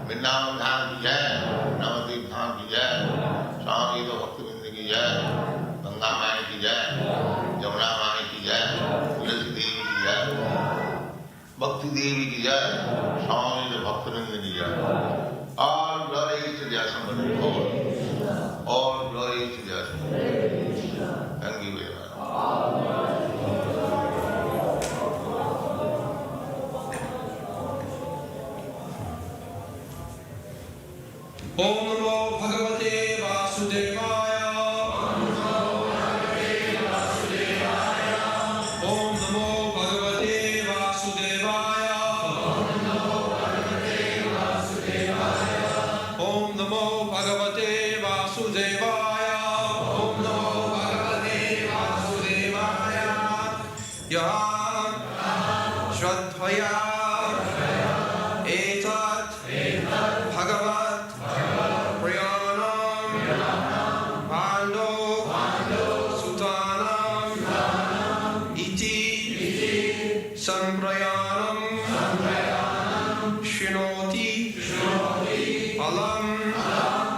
Vrindavan Dham ki jai, Navadvip Dham ki jai, Swami Bhaktivedanta ki jai, Ganga Mai ki jai, Jamuna Mai ki jai, Tulsi Devi ki jai, Bhakti Devi ki jai, Swami Bhaktivedanta ki jai. All glory to the Assembled Lord. All glory to the Assembled Lord. Thank you very much. Om Namo Bhagavate Vasudevaya. Om Namo Bhagavate Vasudevaya. Om Namo Bhagavate Vasudevaya. Om Namo Bhagavate Vasudevaya. Yaha Shraddhaya Etat Bhagavat Priyanam Pando Sutanam Iti Samprayanam Shinoti Alam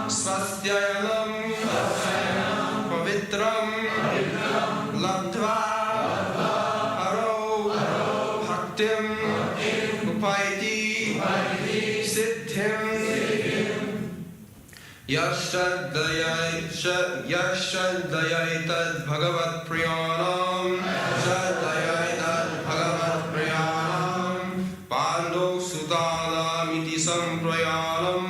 Svastyayanam Pavitram Labdva Haro Bhaktim Upayati Siddhim Yashadayaitat Bhagavat Priyanam Yashadayaitat Bhagavat Priyanam Pando Sudanam Iti Samprayanam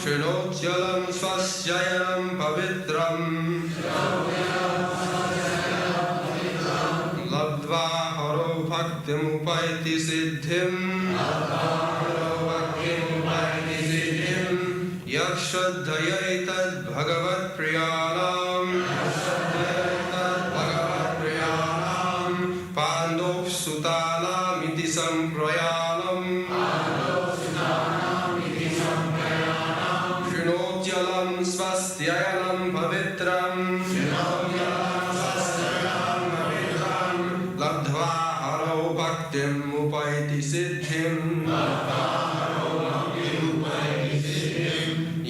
Shinotyalam Swasyayanam Pavitram Labdva Haro Bhaktim Upayati Siddhim Yakshadhayaitat Bhagavat Priyanam Pandov Sutanam Iti Samprayanam Shinotyalam Svastyayanam Pavitram Labdva Haro Bhaktim Upayati Siddhim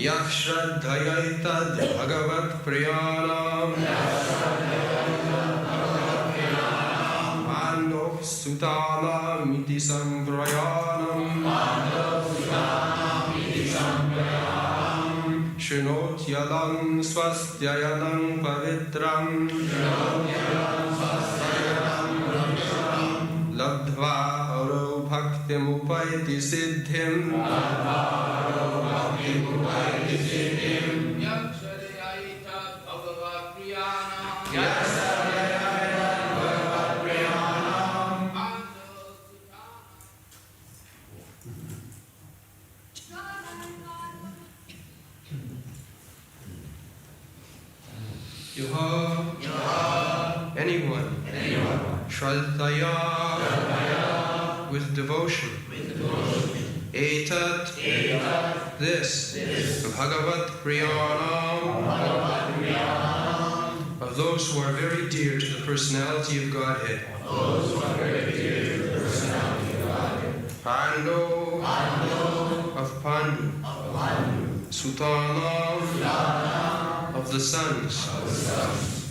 Yakshadhayaitat Bhagavat Priyanam Pandov Sutanam Iti Samprayanam Shinotyalam Swastyayanam Pavitram Labdva Haro Bhaktim Upayati Siddhim Yakshadayaitat Bhagavat Priyanam Yuha, anyone, Shraddhaya, with devotion, Etat, this, Bhagavat Priyanam, of those who are very dear to the personality of Godhead. Pando, of Pandu, Sutana, of the sons,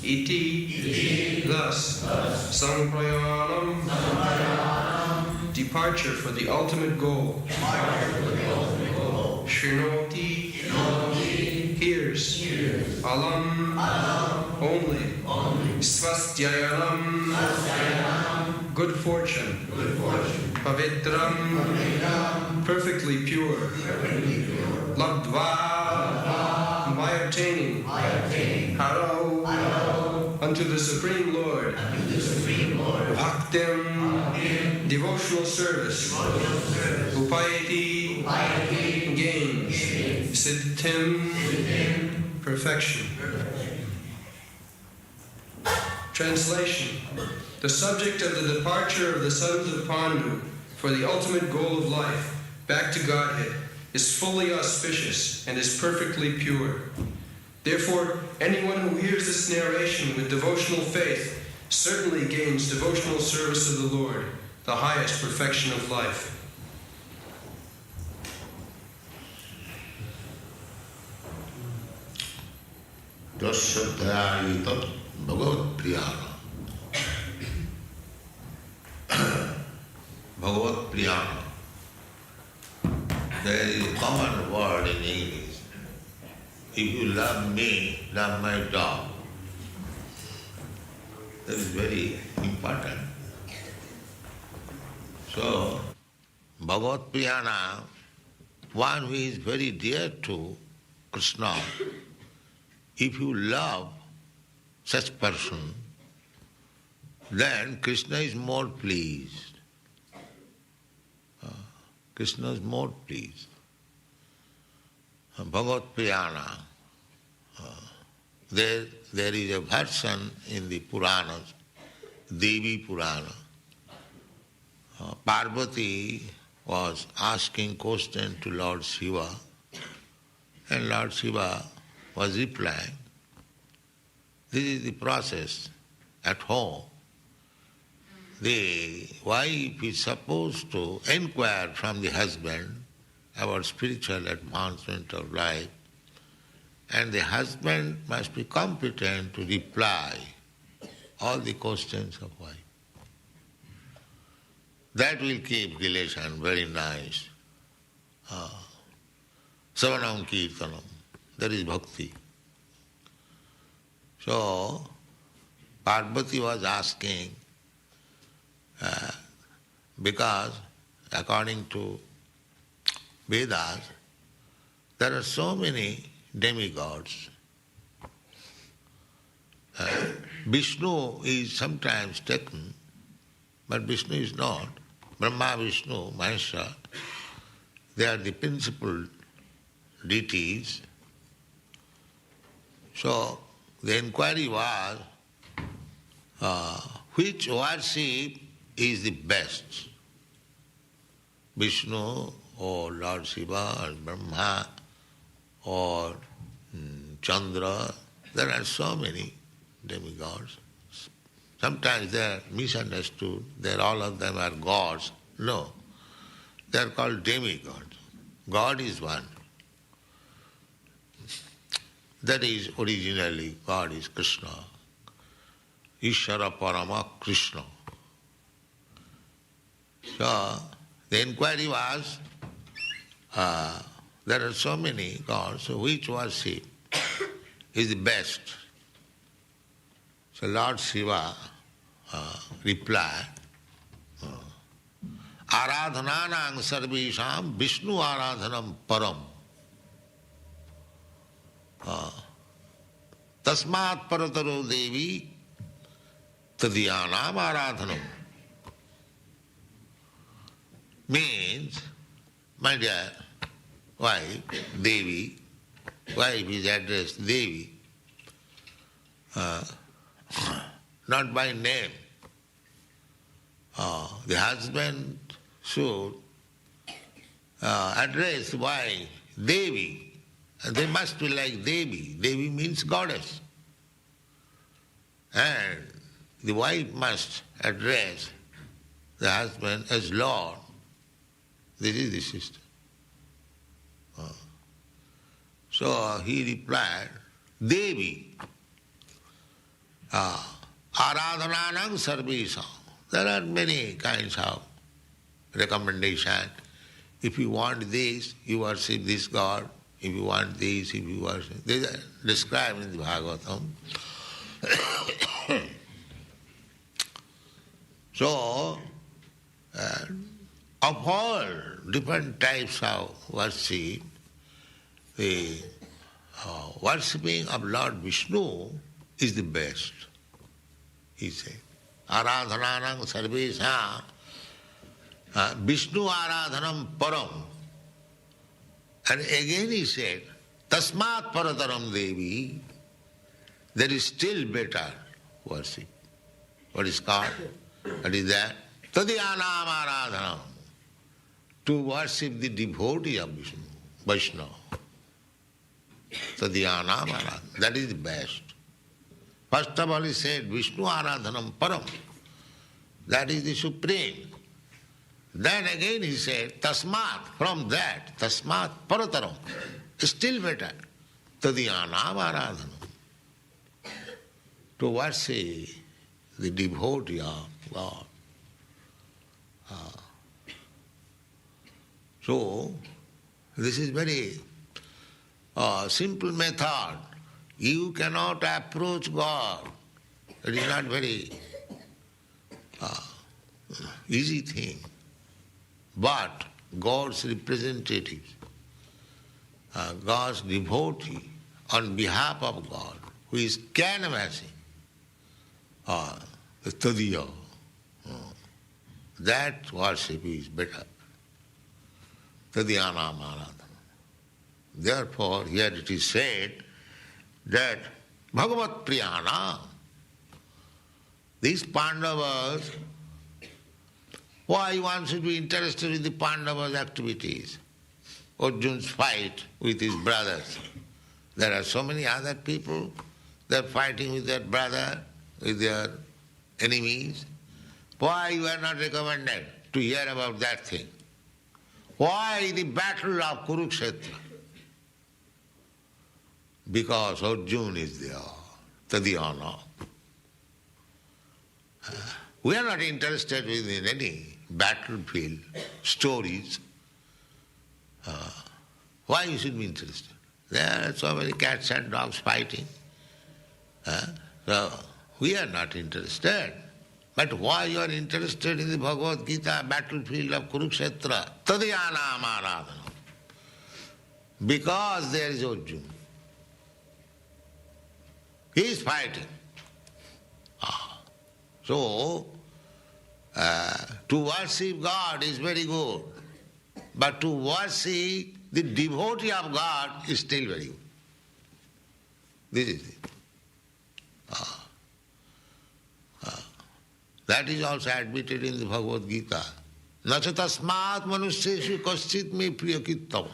Iti, thus, Samprayanam, departure for the ultimate goal. Shinoti, hears. Alam, only. Svastyayanam, good fortune. Pavitram, perfectly pure. Labdva, by obtaining. Haro, unto the Supreme Lord. Bhaktim, devotional service. Upayati, gains. Siddhim, perfection. Translation. The subject of the departure of the sons of Pandu for the ultimate goal of life, back to Godhead, is fully auspicious and is perfectly pure. Therefore, anyone who hears this narration with devotional faith certainly gains devotional service of the Lord, the highest perfection of life. Tasyaddhyayitat bhagavat priyana. Bhagavat priyana. There is a common word in English. If you love me, love my dog. That is very important. So, Bhagavat priyana, one who is very dear to Krishna, if you love such person, then Krishna is more pleased. Krishna is more pleased. Bhagavat priyana. There is a version in the Puranas, Devi Purana. Parvati was asking question to Lord Shiva, and Lord Shiva was replying. This is the process at home. The wife is supposed to inquire from the husband about spiritual advancement of life, and the husband must be competent to reply all the questions of wife. That will keep relation very nice. Savanam Kirtanam, that is bhakti. So, Parvati was asking, because according to Vedas, there are so many demigods. Vishnu is sometimes taken, but Vishnu is not. Brahma, Vishnu, Mahesha, they are the principal deities. So the inquiry was, which worship is the best? Vishnu or Lord Shiva or Brahma or Chandra? There are so many demigods. Sometimes they are misunderstood, that all of them are gods. No, they are called demigods. God is one. That is originally God is Krishna. Ishvara Parama Krishna. So the inquiry was, there are so many gods, so which worship is the best? So Lord Shiva replied, Aradhananang sarvesham Vishnu aradhanam param. Tasmat parataro devi tadyanam aradhanam. Means, my dear wife, Devi, wife is addressed Devi, not by name. The husband should address wife Devi, and they must be like Devi. Devi means goddess. And the wife must address the husband as Lord. This is the system. So he replied, Devi, Aradhananam sarvesam. There are many kinds of recommendation. If you want this, you worship this God. If you want this, if you worship... They are described in the Bhagavatam. So, of all different types of worship, the worshipping of Lord Vishnu is the best, he said. Aradhananam sarvesha Vishnu aradhanam param. And again he said, Tasmat parataram devi, there is still better worship. What is called? What is that? Tadyanam aradhanam. To worship the devotee of Vishnu, Vaishnava. Tadyanam aradhanam. That is the best. First of all he said, Vishnu aradhanam param. That is the supreme. Then again he said, tasmat, from that, tasmat parataram, still better, tadyanam aradhanam, to worship the devotee of God. So, this is very simple method. You cannot approach God. It is not very easy thing. But God's representatives, God's devotee on behalf of God, who is canvassing the tadiya, that worship is better. Tadyanam aradhana. Therefore, here it is said that Bhagavat Priyana, these Pandavas, why one should be interested in the Pandavas' activities? Arjun's fight with his brothers. There are so many other people, they are fighting with their brother, with their enemies. Why you are not recommended to hear about that thing? Why the battle of Kurukshetra? Because Arjuna is there, Tadhyana. We are not interested in any battlefield stories. Why you should be interested? There are so many cats and dogs fighting. So we are not interested. But why you are interested in the Bhagavad Gita battlefield of Kurukshetra? Tadyanam aradhanam. Because there is Arjuna. He is fighting. So, to worship God is very good. But to worship the devotee of God is still very good. This is it. That is also admitted in the Bhagavad Gita. Nacha tasmat manusyeshu kaschit me priyakittam.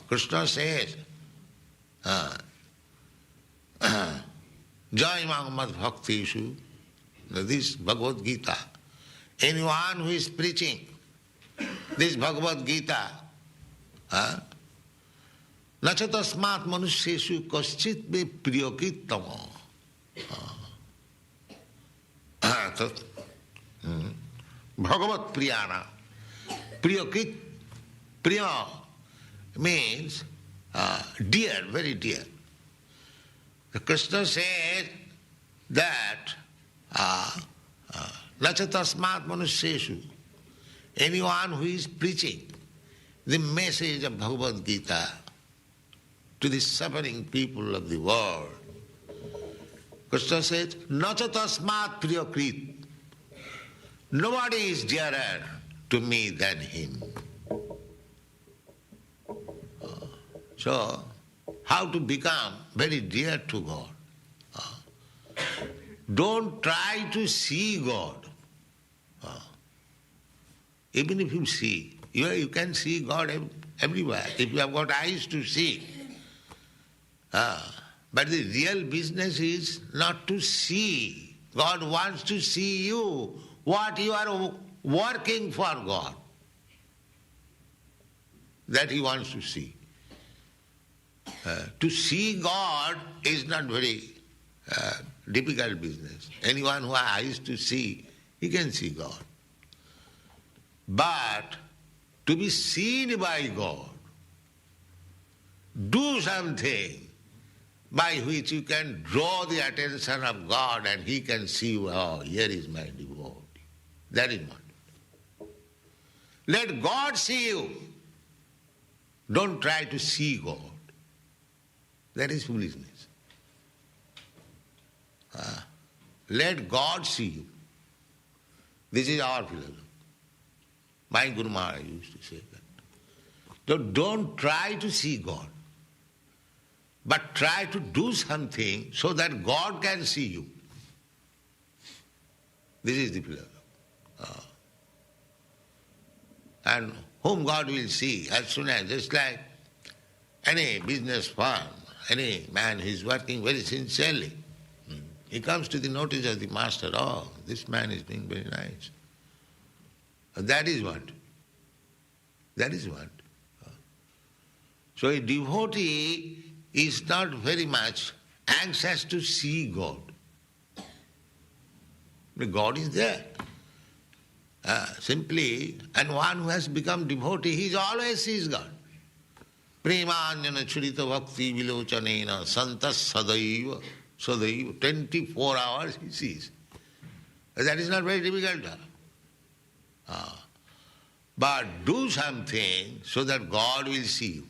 Krishna says, Jaimang mad bhaktishu, this Bhagavad Gita. Anyone who is preaching this Bhagavad Gita, nacha tasmat manusyeshu kaschit me priyakittam. Bhagavat Priyana. Priyakit. Priya means dear, very dear. The Krishna says that Nacha tasmat manusyeshu, anyone who is preaching the message of Bhagavad Gita to the suffering people of the world, Krishna says, Nacha tasmat priyakrit. Nobody is dearer to me than him. So, how to become very dear to God? Don't try to see God. Even if you see, you can see God everywhere, if you have got eyes to see. But the real business is not to see. God wants to see you, what you are working for God. That He wants to see. To see God is not very difficult business. Anyone who has eyes to see, he can see God. But to be seen by God, do something by which you can draw the attention of God and He can see you, oh, here is my devotee. That is not. Let God see you. Don't try to see God. That is foolishness. Let God see you. This is our philosophy. My Guru Maharaj used to say that. So don't try to see God, but try to do something so that God can see you. This is the philosophy. And whom God will see as soon as, just like any business firm, any man who is working very sincerely, he comes to the notice of the master, oh, this man is being very nice. That is what. That is what. So a devotee is not very much anxious to see God. God is there. Simply, and one who has become devotee, he always sees God. Premanjana churita bhakti vilochanena santas sadaiva, sadaiva, 24 hours he sees. That is not very difficult. But do something so that God will see you.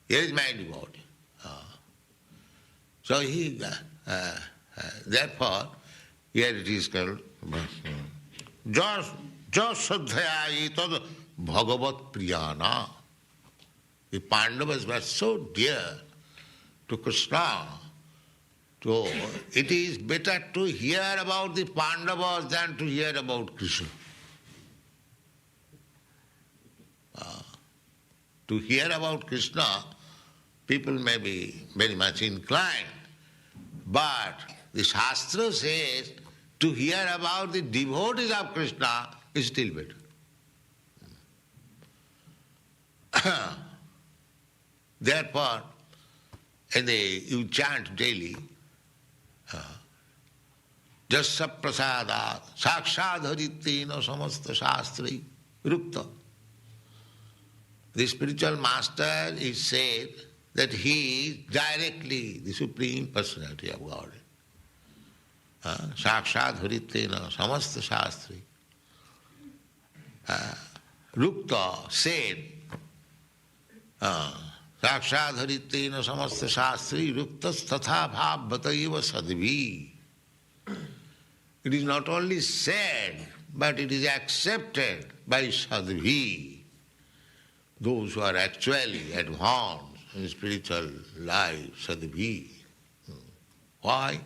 Here is my devotee. So he, therefore, here it is called Jas Sadhaya Etad Bhagavat Priyana. The Pandavas were so dear to Krishna. So it is better to hear about the Pandavas than to hear about Krishna. To hear about Krishna, people may be very much inclined, but the Shastra says to hear about the devotees of Krishna is still better. Therefore, you chant daily, Jasya prasadat sakshadharitena samasta shastri rukta. The spiritual master is said that he is directly the Supreme Personality of God. Sakshadharitena samasta shastri. Rukta said, Sakshadharitena samasta shastri ruktas tatha bhav bataiva sadvi. It is not only said, but it is accepted by sadvi. Those who are actually advanced in spiritual life, sadvi. Why?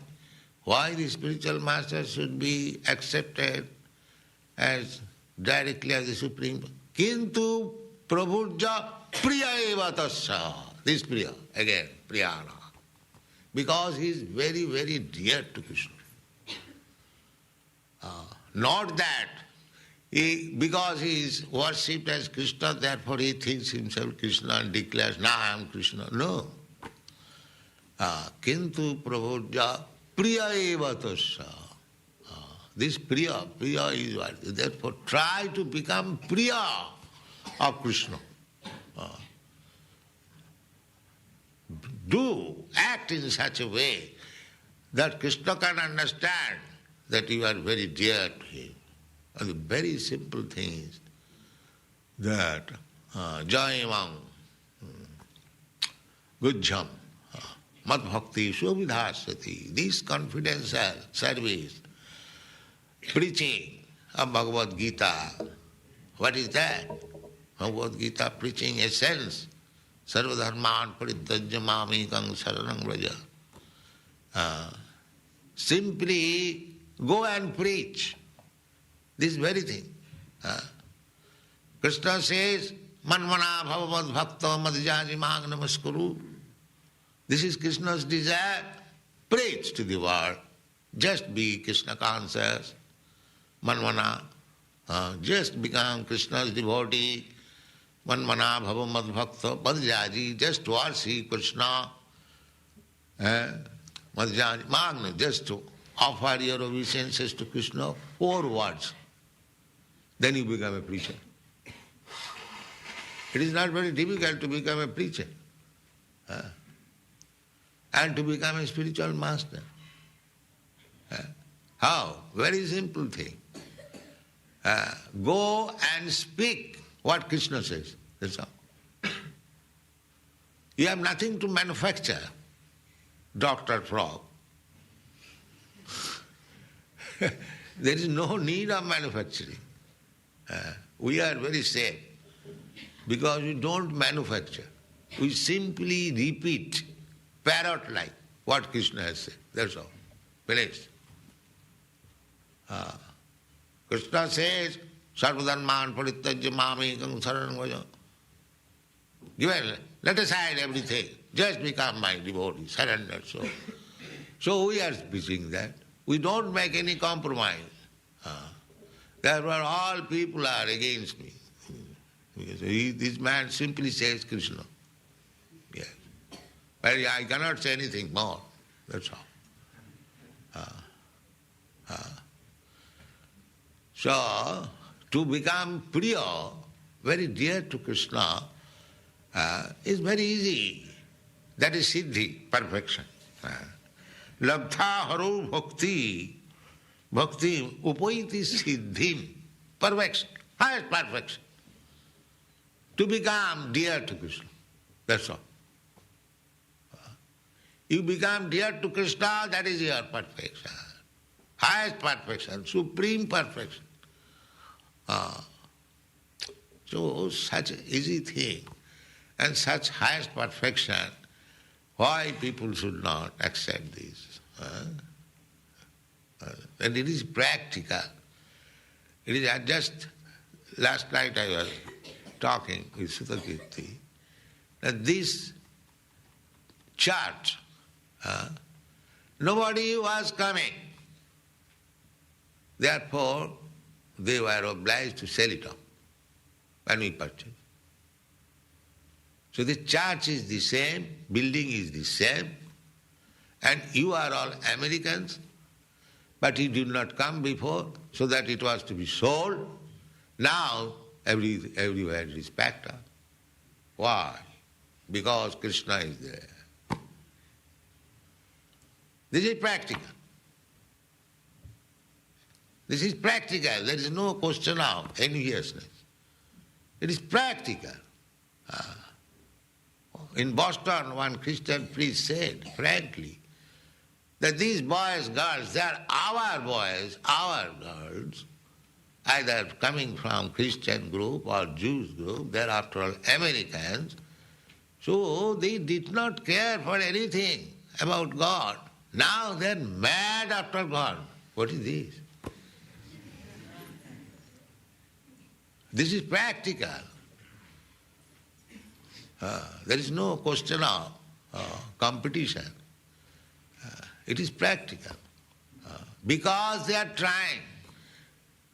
Why the spiritual master should be accepted as directly as the Supreme? Kintu prabhurja priya eva tasya. This priya, again, priyana. Because he is very, very dear to Krishna. Not that because he is worshipped as Krishna, therefore he thinks himself Krishna and declares, "Now I am Krishna." No. Kintu prabhurja priya eva tasya. This priya is what? Therefore try to become priya of Krishna. Do act in such a way that Krishna can understand that you are very dear to him. And the very simple things that Jayamam Gujjam Mat Bhakti Suvidhasati, this confidential service, preaching of Bhagavad Gita. What is that? Bhagavad Gita preaching essence. Sarvadharman parittajya mamekam saranam vraja. Simply go and preach this very thing. Krishna says, Manmana bhavavad bhakta madhyaji mang namaskuru. This is Krishna's desire. Preach to the world. Just be Krishna conscious. Manmana. Just become Krishna's devotee. Manmana bhavavad bhakta madhyaji. Just worship Krishna. Madhyaji mang. Just to offer your obeisances to Krishna. 4 words. Then you become a preacher. It is not very difficult to become a preacher. And to become a spiritual master. How? Very simple thing. Go and speak what Krishna says. That's all. You have nothing to manufacture, Dr. Frog. There is no need of manufacturing. We are very safe because we don't manufacture. We simply repeat, parrot-like, what Krishna has said. That's all. Finished. Krishna says, Sarvadharman parittajya mamekam saranam vraja. Let aside everything. Just become my devotee, surrender. So we are preaching that. We don't make any compromise. Therefore all people are against me. Because this man simply says Krishna. Yes. But I cannot say anything more. That's all. So, to become priya, very dear to Krishna, is very easy. That is siddhi, perfection. Labdha haro bhakti, bhakti upaiti siddhim, perfection, highest perfection. To become dear to Krishna, that's all. You become dear to Krishna, that is your perfection. Highest perfection, supreme perfection. So such an easy thing and such highest perfection, why people should not accept this? And it is practical. It is just last night I was talking with Sutakirti that this church, nobody was coming. Therefore, they were obliged to sell it off when we purchased. So the church is the same, building is the same, and you are all Americans, but you did not come before, so that it was to be sold. Now everywhere it is packed up. Why? Because Krishna is there. This is practical. This is practical. There is no question of enviousness. It is practical. In Boston, one Christian priest said, frankly, that these boys, girls, they are our boys, our girls, either coming from Christian group or Jewish group, they are after all Americans. So they did not care for anything about God. Now they are mad after God. What is this? This is practical. There is no question of competition. It is practical. Because they are trying.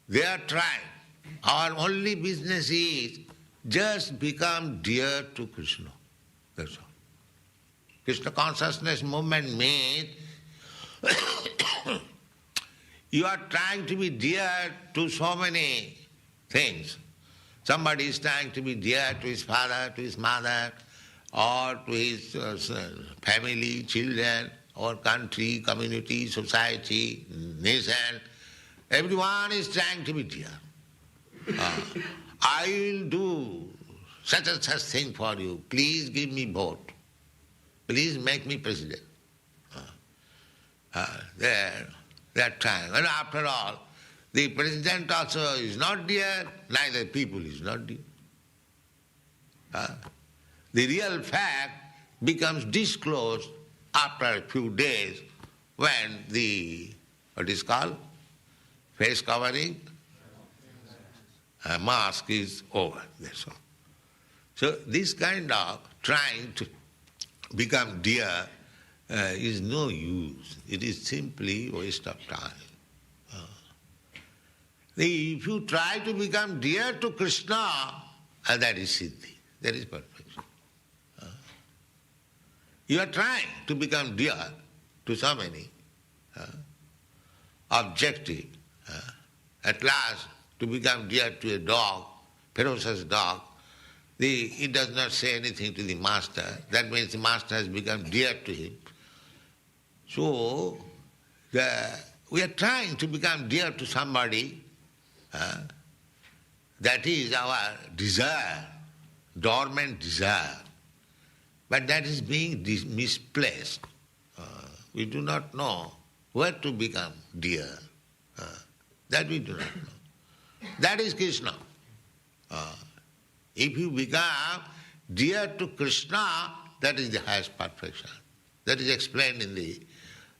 They are trying. Our only business is just become dear to Krishna. That's all. Krishna consciousness movement means you are trying to be dear to so many things. Somebody is trying to be dear to his father, to his mother, or to his family, children, or country, community, society, nation. Everyone is trying to be dear. I will do such and such thing for you. Please give me vote. Please make me president. They are trying. And after all, the president also is not dear, neither people is not dear. The real fact becomes disclosed after a few days when the, what is called, face covering, mask is over. That's all. So this kind of trying to become dear is no use. It is simply waste of time. If you try to become dear to Krishna, that is siddhi, that is perfection. You are trying to become dear to so many objective. At last, to become dear to a dog, ferocious dog, he does not say anything to the master. That means the master has become dear to him. So, we are trying to become dear to somebody. That is our desire, dormant desire. But that is being misplaced. We do not know where to become dear. That we do not know. That is Krishna. If you become dear to Krishna, that is the highest perfection. That is explained in the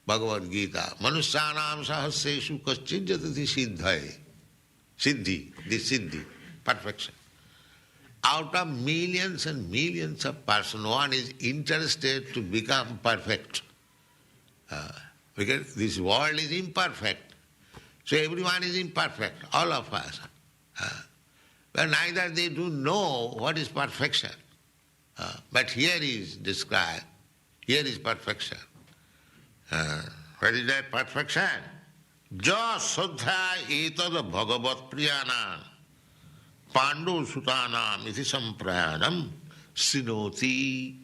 Bhagavad Gita. Manusyanam sahasreshu kaschid jatati siddhai. Siddhi, the siddhi, perfection. Out of millions and millions of persons, one is interested to become perfect. Because this world is imperfect. So everyone is imperfect, all of us. But neither they do know what is perfection. But here is described, here is perfection. What is that perfection? Ja saddha etad bhagavat priyana pandu sutanam iti samprayanam sinoti.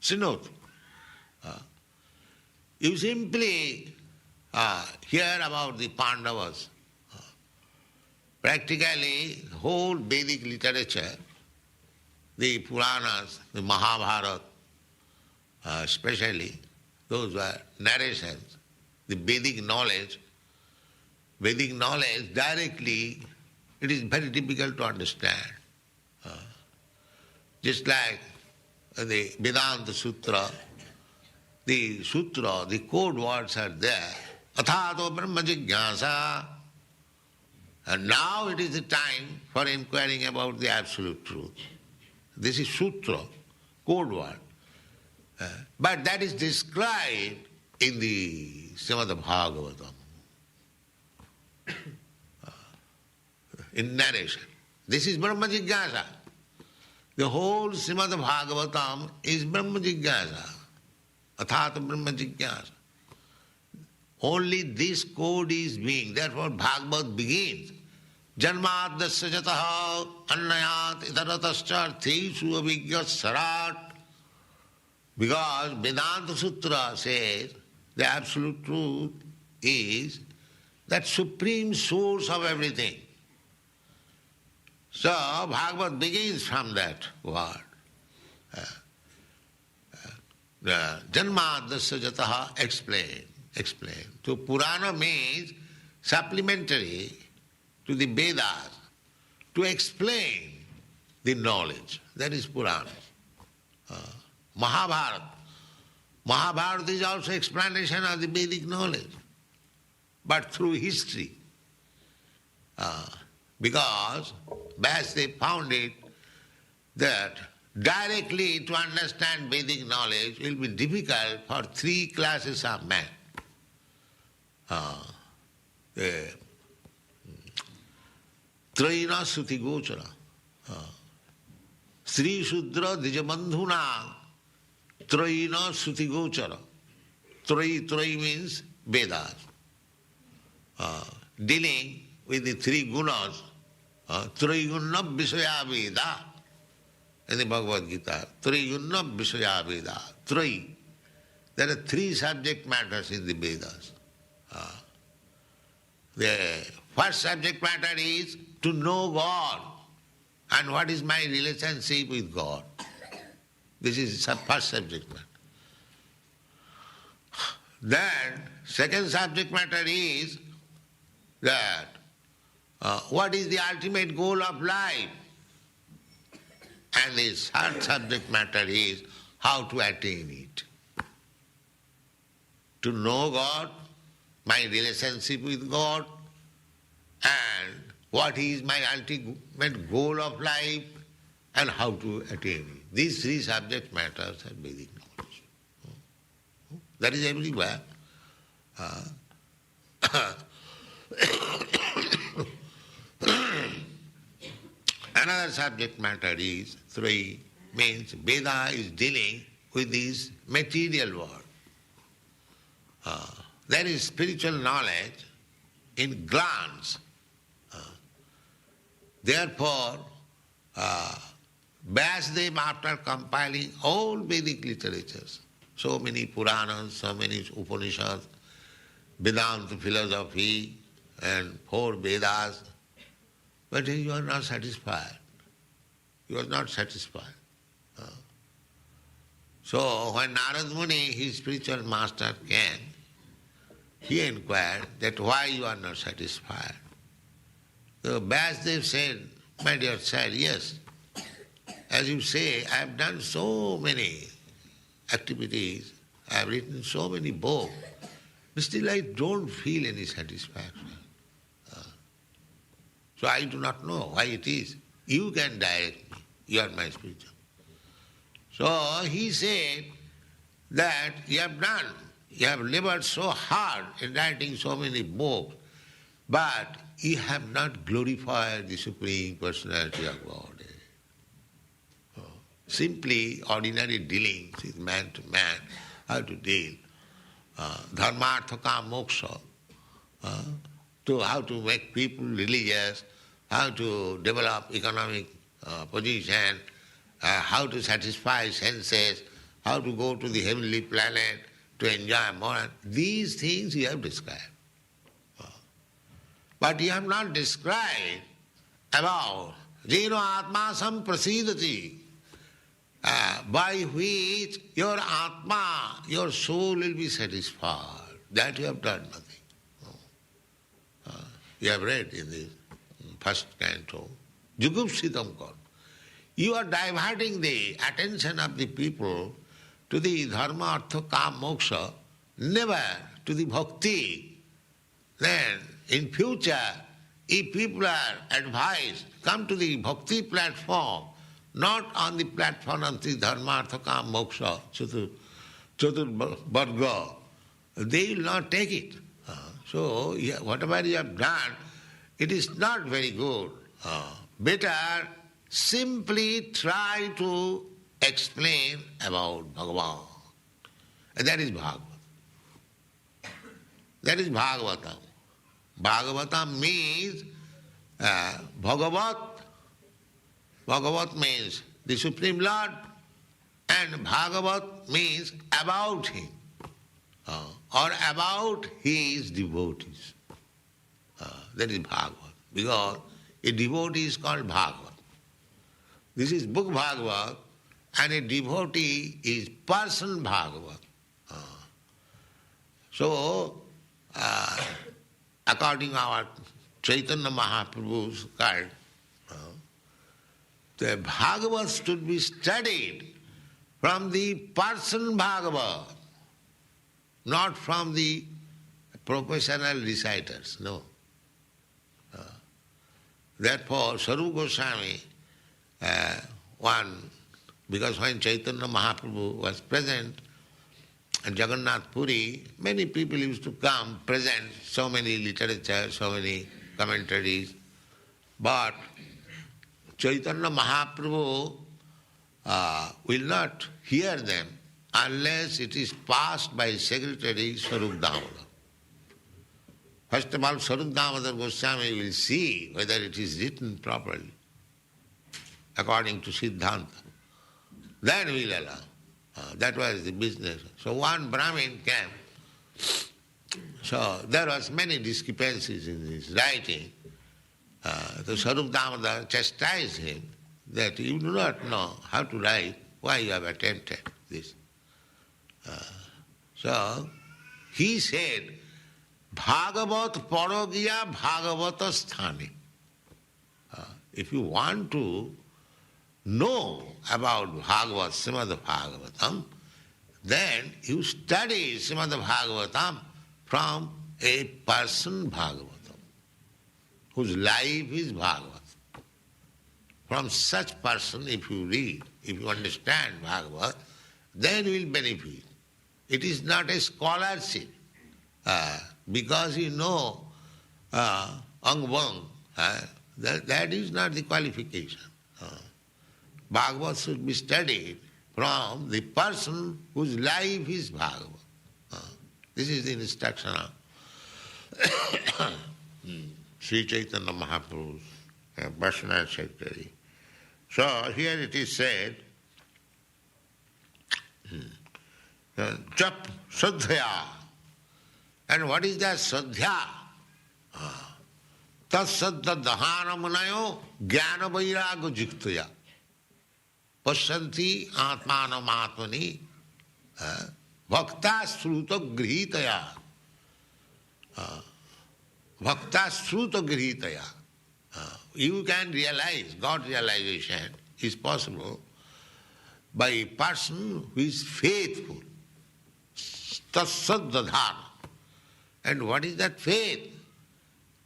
Sinoti. You simply hear about the Pandavas. Practically, whole Vedic literature, the Puranas, the Mahabharata, especially, those were narrations, the Vedic knowledge directly, it is very difficult to understand. Just like the Vedanta Sutra, the code words are there. Athato Brahma Jigyasa. And now it is the time for inquiring about the absolute truth. This is Sutra, code word. But that is described in the Srimad Bhagavatam, in narration. This is Brahma Jigyasa. The whole Srimad Bhagavatam is Brahma Jigyasa. Athata Brahma Jigyasa. Only this code is being, therefore Bhagavad begins. Janmadasya jataha annayat idaratascha arthesu avijñat sarat. Because Vedanta Sutra says the absolute truth is that supreme source of everything. So Bhagavad begins from that word. Janmadasya jataha, explain. So Purana means supplementary to the Vedas to explain the knowledge. That is Purana. Mahabharata is also explanation of the Vedic knowledge, but through history. Because Vyasadeva found it that directly to understand Vedic knowledge will be difficult for three classes of men. Trayina Suti Gochara. Sri Shudra Dijabandhuna. Trayina Suti Gochara. Trayi means Vedas. Dealing with the three gunas. Trayiguna Visaya Veda. In the Bhagavad Gita. Trayiguna Visaya Veda. Trayi. There are three subject matters in the Vedas. The first subject matter is to know God and what is my relationship with God. This is the first subject matter. Then, second subject matter is that what is the ultimate goal of life? And the third subject matter is how to attain it. To know God, my relationship with God, and what is my ultimate goal of life, and how to attain it. These three subject matters are Vedic knowledge. That is everywhere. Another subject matter is, three, means Veda is dealing with this material world. There is spiritual knowledge in glance. Therefore, Vyasadeva, after compiling all Vedic literatures, so many Puranas, so many Upanishads, Vedanta philosophy, and 4 Vedas, but he was not satisfied. He was not satisfied. So when Narad Muni, his spiritual master, came, he inquired that why you are not satisfied. So Vyasadeva said, my dear child, yes, as you say, I have done so many activities, I have written so many books, but still I don't feel any satisfaction. So I do not know why it is. You can direct me. You are my spiritual. So he said that you have done you have labored so hard in writing so many books, but you have not glorified the Supreme Personality of God. Simply ordinary dealings with man to man, how to deal, dharma, artha, kama, moksha, to how to make people religious, how to develop economic position, how to satisfy senses, how to go to the heavenly planet to enjoy more. These things you have described. But you have not described about Jino Atma Samprasidati, by which your Atma, your soul will be satisfied. That you have done nothing. You have read in the first canto, Jugupsitam Kar. You are diverting the attention of the people to the dharma, artha, kama, moksha, never to the bhakti. Then, in future, if people are advised, come to the bhakti platform, not on the platform of the dharma, artha, kama, moksha, chatur varga, they will not take it. So, whatever you have done, it is not very good. Better simply try to explain about Bhagavan. And that is Bhagavad. That is Bhagavatam. Bhagavatam means Bhagavat. Bhagavat means the Supreme Lord, and Bhagavat means about Him, or about His devotees. That is Bhagavat, because a devotee is called Bhagavat. This is book Bhagavat, and a devotee is person Bhagavat. So, according to our Chaitanya Mahaprabhu's cult, the Bhagavat should be studied from the person Bhagavat, not from the professional reciters, no. Therefore, Sarup Goswami, because when Chaitanya Mahaprabhu was present in Jagannath Puri, many people used to come, present so many literature, so many commentaries, but Chaitanya Mahaprabhu will not hear them unless it is passed by Secretary Sarup Damodar. First of all, Sarup Damodar Goswami will see whether it is written properly, according to Siddhanta. Then we will allow. That was the business. So one Brahmin came. So there was many discrepancies in his writing. The Sarup Damodar chastised him that you do not know how to write, why you have attempted this. So he said, Bhagavat Parogiya Bhagavata Sthani. If you want to know about Bhagavat, Srimad Bhagavatam, then you study Srimad Bhagavatam from a person Bhagavatam, whose life is Bhagavat. From such person, if you read, if you understand Bhagavat, then you will benefit. It is not a scholarship, because you know Angvang, that is not the qualification. Bhagavat should be studied from the person whose life is Bhagavat. This is the instruction of Sri Chaitanya Mahaprabhu's personal secretary. So here it is said, Jap Sadhya. And what is that Sadhya? Tat Saddha Dahana Munayo Jnana Vairaga Jiktaya. Pasyanti Atmanam Atmani Bhakta Sruta Grihitaya. Bhakta Sruta Grihitaya. You can realize, God realization is possible by a person who is faithful. Tasadadhana. And what is that faith?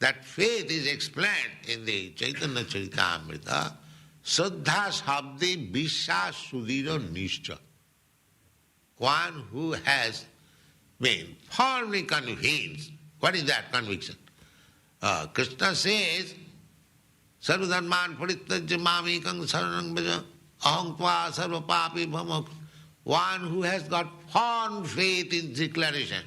That faith is explained in the Chaitanya Charitamrita. Saddha Sabde Vishya Sudhira Nishcha. One who has mean firmly convinced. What is that conviction? Krishna says, Sarvadharman parittajya mamekam saranam bhaja aham tva sarva papi bhamok. One who has got firm faith in declaration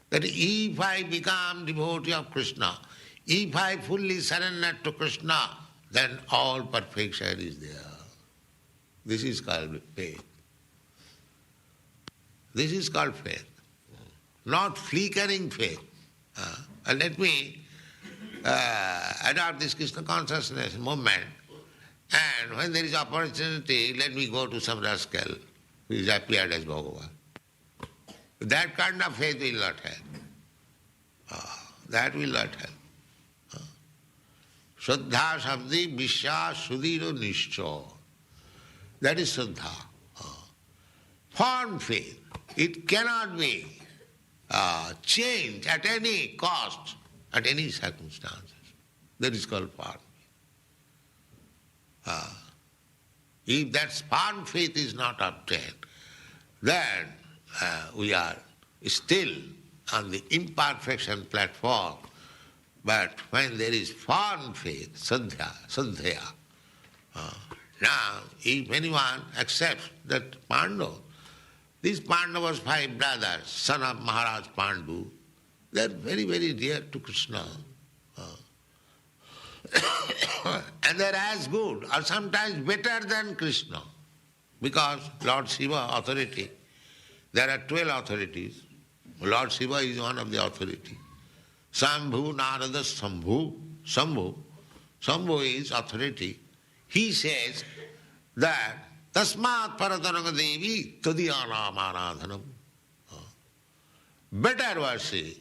that if I become devotee of Krishna, if I fully surrender to Krishna, then all perfection is there. This is called faith. This is called faith, not flickering faith. And let me adopt this Krishna consciousness movement, and when there is opportunity, let me go to some rascal who is appeared as Bhagavan. That kind of faith will not help. That will not help. Shraddha Shabdi Vishya Sudhiro Nishcho. That is Shraddha. Firm faith. It cannot be changed at any cost, at any circumstances. That is called firm faith. If that firm faith is not obtained, then we are still on the imperfection platform. But when there is firm faith, sadhya, now if anyone accepts that Pandu, these Pandavas, 5 brothers, son of Maharaj Pandu, they are very, very dear to Krishna. And they are as good or sometimes better than Krishna. Because Lord Shiva authority, there are 12 authorities. Lord Shiva is one of the authorities. Sambhu, Narada, Sambhu is authority. He says that Tasmat Parataranga Devi Tadiyana Manadhanam. Better worship.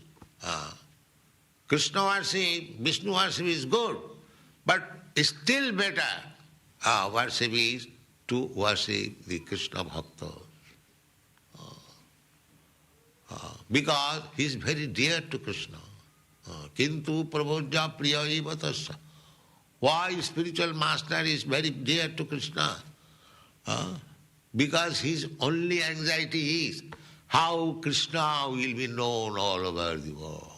Krishna worship, Vishnu worship is good, but still better worship is to worship the Krishna Bhakta. Because he is very dear to Krishna. Kintu prabhojya priya eva tasya. Why spiritual master is very dear to Krishna? Because his only anxiety is how Krishna will be known all over the world.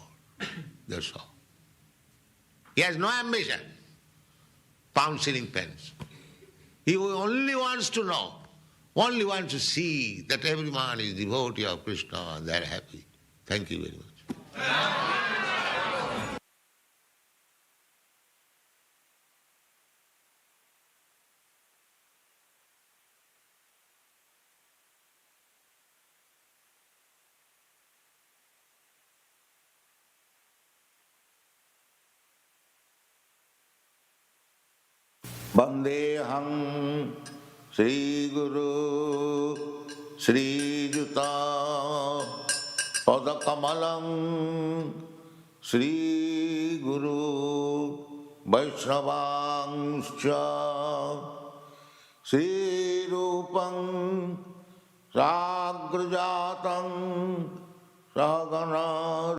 That's all. He has no ambition, pound-shilling pence. He only wants to know, only wants to see that everyone is devotee of Krishna and they are happy. Thank you very much. Vandeham Sri Guru Sri Juta Padakamalam Sri Guru Vaishnavangscha Sri Rupam Sagrajatam Sagana